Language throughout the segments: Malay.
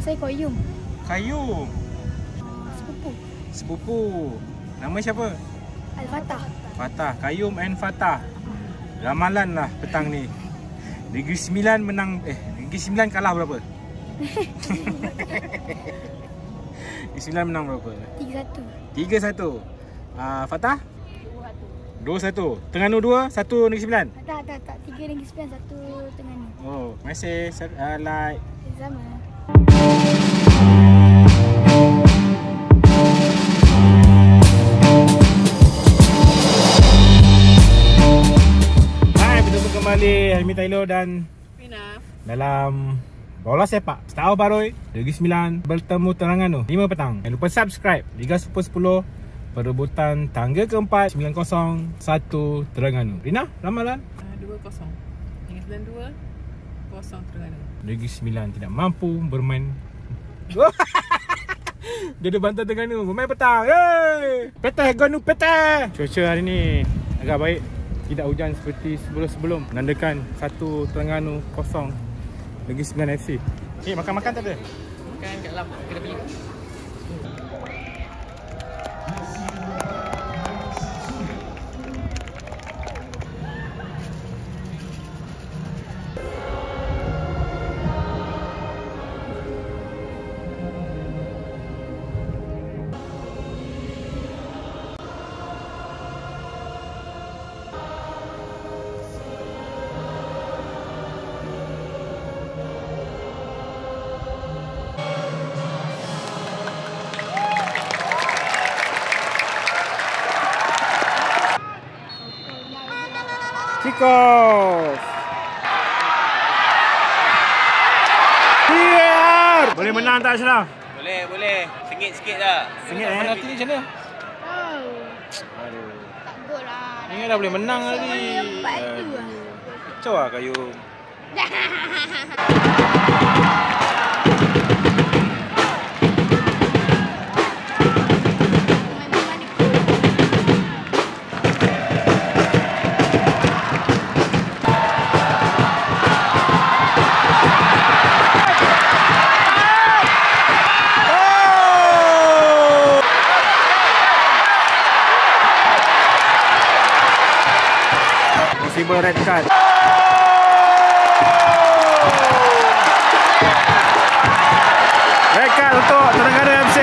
saya Qayyum. Qayyum. Sepupu. Sepupu. Nama siapa? Al-Fatah. Fatah. Qayyum and Fatah. Ramalan lah petang ni. Negeri Sembilan menang. Negeri Sembilan kalah berapa? Negeri Sembilan menang berapa? 3-1. 3-1. Fatah? 2-1. Terengganu 2, 1 Negeri Sembilan. Tak. 3 Negeri Sembilan, 1 Terengganu. Oh, terima kasih. Like. Sama. Hai, bertemu kembali Helmi Taylor dan Fina dalam Bola Sepak Star Baroi Negeri Sembilan bertemu Terengganu 5 petang. Jangan lupa subscribe Liga Super 10 perebutan tangga keempat 9-0 1 Terengganu. Rina, ramalan 2-0 Negeri Sembilan 2-0 Terengganu. Negeri Sembilan tidak mampu bermain. Dia ada bantuan Terengganu bermain petang. Hey! Petang Ganu petang. Cuaca hari ni agak baik. Tidak hujan seperti sebelum-sebelum. Menandakan 1 Terengganu 0 Negeri Sembilan FC. Makan-makan tak ada? Makan kat dalam kena beli. Kick off. Biar. Boleh menang tak Ashraf? Boleh. Sengit sikit dah. Sengit Penalti ni macam mana? Aduh. Tak gol lah. Ingat dah boleh menang tadi. Kacau lah Qayyum. Possible red card. Red card untuk Terengganu FC.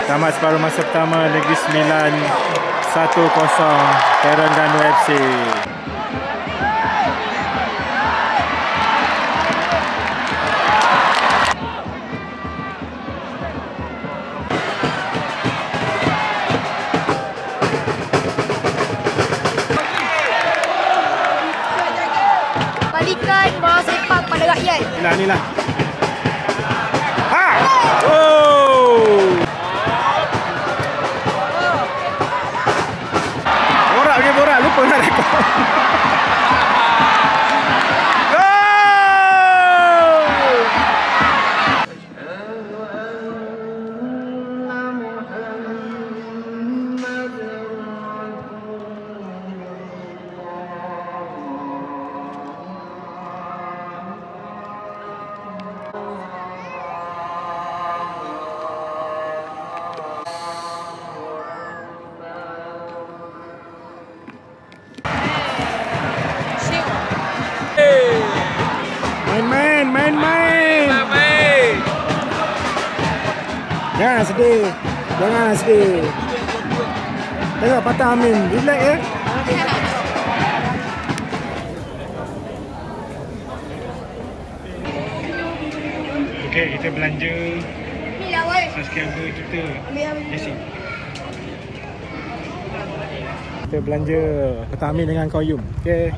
Tamat separuh masa pertama, Negeri Sembilan 1-0 Terengganu FC. Balikan bola sepak pada rakyat. Inilah. Ha! Oh! Borak, lupa nak rekod. Jangan sedih. Jangan sedih. Tengok patah Amin. Relax ya. Okay, kita belanja Ni lah woi. subscriber kita. Ambil. Jesse. Kita belanja patah Amin dengan Koyum. Okay.